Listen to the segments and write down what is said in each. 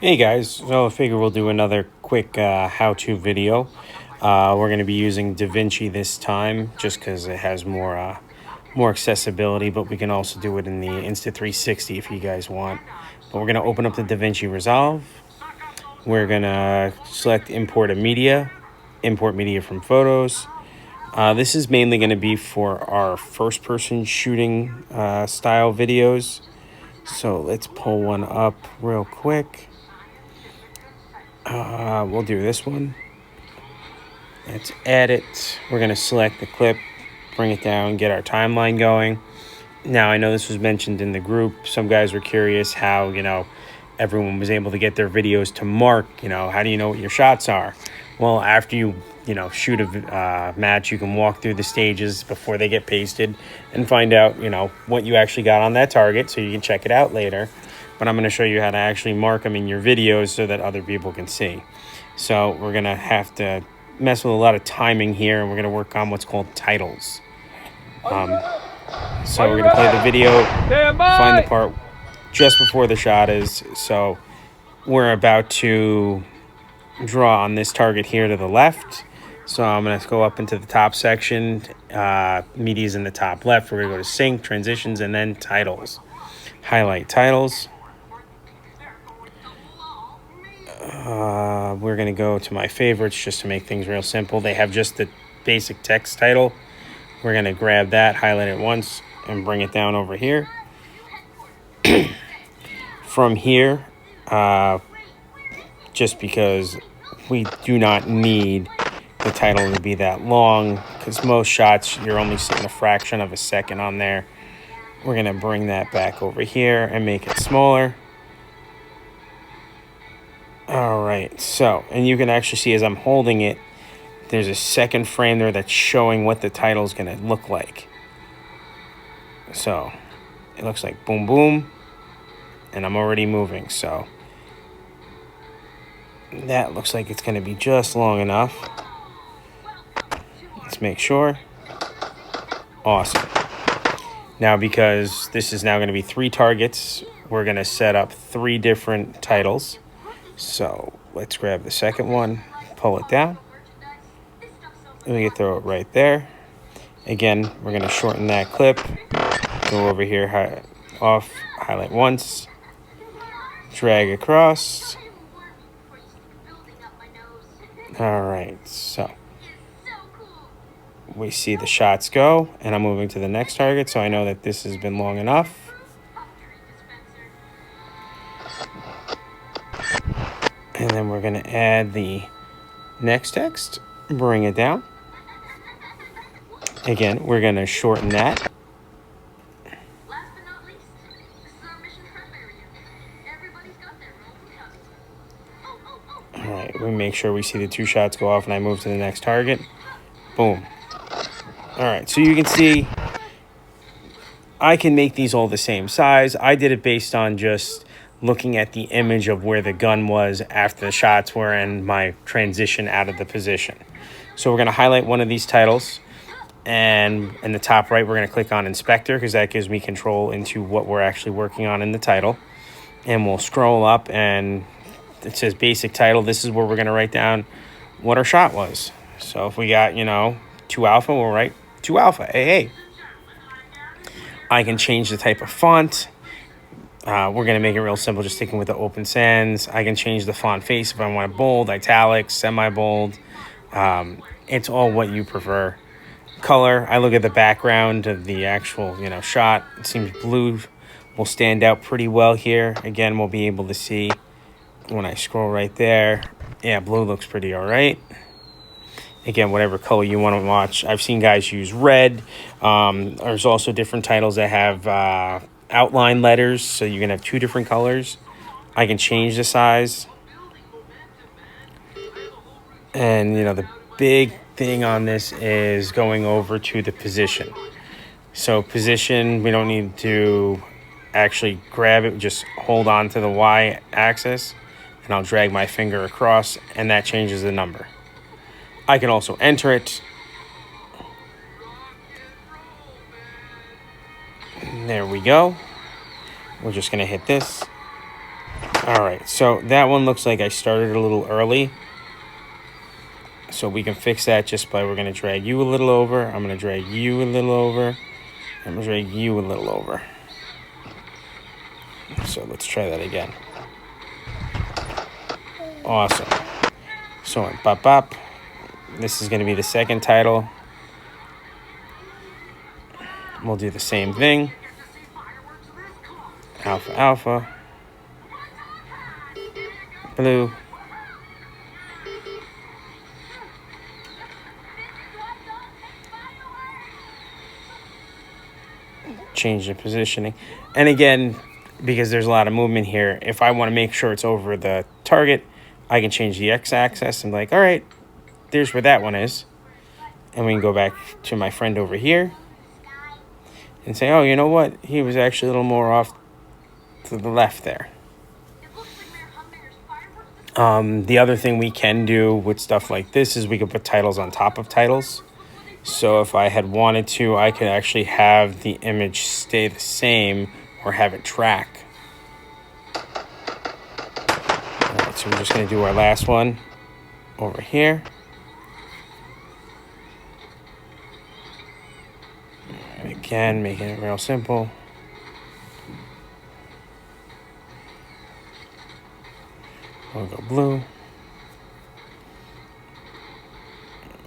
Hey guys, so I figure we'll do another quick how-to video. We're going to be using Davinci this time just because it has more accessibility, but we can also do it in the Insta360 if you guys want. But we're going to open up the Davinci Resolve. We're going to select import media from photos. This is mainly going to be for our first-person shooting style videos. So let's pull one up real quick. We'll do this one. Let's add it. We're going to select the clip, bring it down, get our timeline going. Now, I know this was mentioned in the group. Some guys were curious how, everyone was able to get their videos to mark. How do you know what your shots are? Well, after you shoot a match, you can walk through the stages before they get pasted and find out, what you actually got on that target so you can check it out later. But I'm going to show you how to actually mark them in your videos so that other people can see. So we're going to have to mess with a lot of timing here, and we're going to work on what's called titles. So we're going to play the video, find the part just before the shot is. So we're about to draw on this target here to the left. So I'm going to go up into the top section. Media's in the top left. We're going to go to sync, transitions, and then titles. Highlight titles. We're going to go to my favorites just to make things real simple. They have just the basic text title. We're going to grab that, highlight it once, and bring it down over here. From here, just because we do not need the title to be that long, because most shots, you're only seeing a fraction of a second on there. We're going to bring that back over here and make it smaller. All right, so, and you can actually see as I'm holding it, there's a second frame there that's showing what the title is going to look like. So it looks like boom, boom, and I'm already moving. So that looks like it's going to be just long enough. Let's make sure. Awesome. Now, because this is now going to be 3 targets, we're going to set up 3 different titles. So let's grab the second one, pull it down, and we can throw it right there. Again, we're going to shorten that clip, go over here, highlight once, drag across. All right, so we see the shots go, and I'm moving to the next target, so I know that this has been long enough. And then we're going to add the next text, bring it down. Again, we're going to shorten that. All right, we make sure we see the 2 shots go off, and I move to the next target. Boom. All right, so you can see I can make these all the same size. I did it based on just looking at the image of where the gun was after the shots were and my transition out of the position. So we're going to highlight one of these titles, and in the top right, we're going to click on Inspector because that gives me control into what we're actually working on in the title. And we'll scroll up, and it says Basic Title. This is where we're going to write down what our shot was. So if we got, 2 alpha, we'll write 2 alpha, AA. I can change the type of font. We're going to make it real simple, just sticking with the open sans. I can change the font face if I want bold, italics, semi-bold. It's all what you prefer. Color, I look at the background of the actual, shot. It seems blue will stand out pretty well here. Again, we'll be able to see when I scroll right there. Yeah, blue looks pretty all right. Again, whatever color you want to watch. I've seen guys use red. There's also different titles that have outline letters, so you can have 2 different colors. I can change the size. And, the big thing on this is going over to the position. So position, we don't need to actually grab it. Just hold on to the Y axis, and I'll drag my finger across, and that changes the number. I can also enter it. There we go. We're just going to hit this. All All right, so that one looks like I started a little early. So we can fix that just by, we're going to drag you a little over. I'm going to drag you a little over. I'm going to drag you a little over. So let's try that again. Awesome. So bop bop. This is going to be the second title. We'll do the same thing. Alpha alpha. Blue. Change the positioning. And again, because there's a lot of movement here, if I want to make sure it's over the target, I can change the x-axis and be like, all right, there's where that one is. And we can go back to my friend over here and say, oh, you know what? He was actually a little more off to the left there. The other thing we can do with stuff like this is we can put titles on top of titles. So if I had wanted to, I could actually have the image stay the same or have it track. All right, so we're just going to do our last one over here. And again, making it real simple. We'll go blue.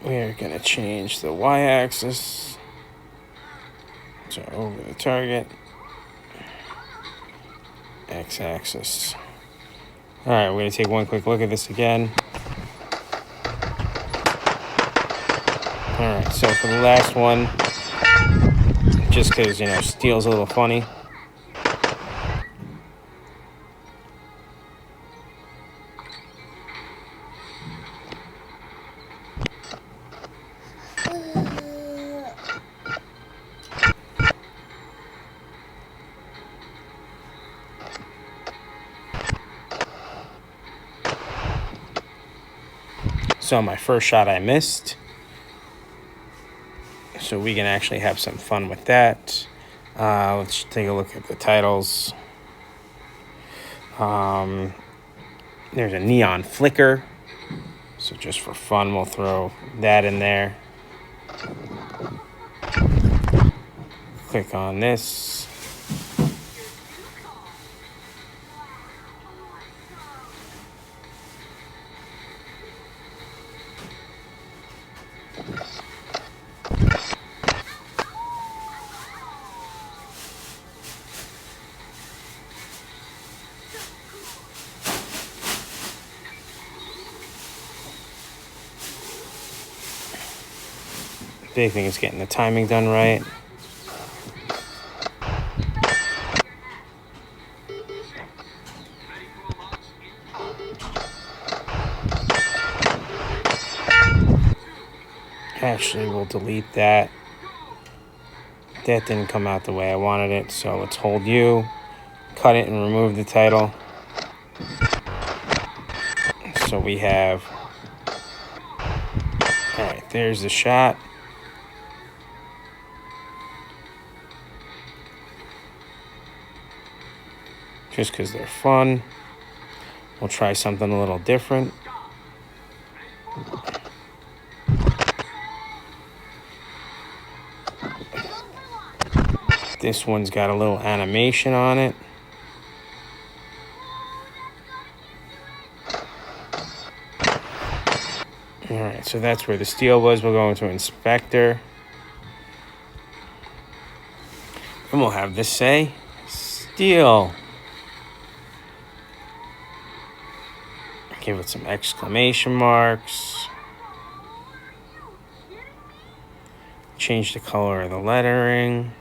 We're going to change the y-axis to over the target. X-axis. All right, we're going to take one quick look at this again. All right, so for the last one, just because, you know, steel's a little funny. So my first shot I missed. So we can actually have some fun with that. Let's take a look at the titles. There's a neon flicker. So just for fun, we'll throw that in there. Click on this. Big thing is getting the timing done right. Actually, we'll delete that. That didn't come out the way I wanted it, so let's hold U, cut it, and remove the title. So we have, all right, there's the shot. Just because they're fun, we'll try something a little different. This one's got a little animation on it. All right, so that's where the steel was. We'll go into Inspector. And we'll have this say, steel. Give it some exclamation marks. Change the color of the lettering.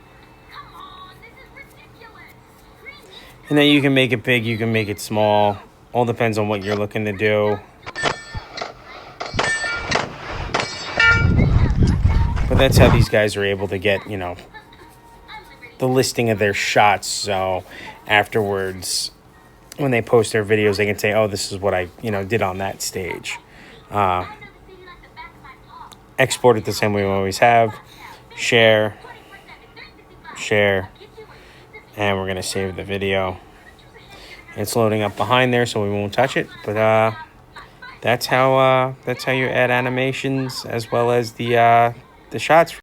And then you can make it big, you can make it small. All depends on what you're looking to do. But that's how these guys are able to get, you know, the listing of their shots. So afterwards, when they post their videos, they can say, oh, this is what I, you know, did on that stage. Export it the same way we always have. Share. And we're going to save the video. It's loading up behind there, so we won't touch it. But that's how you add animations as well as the shots.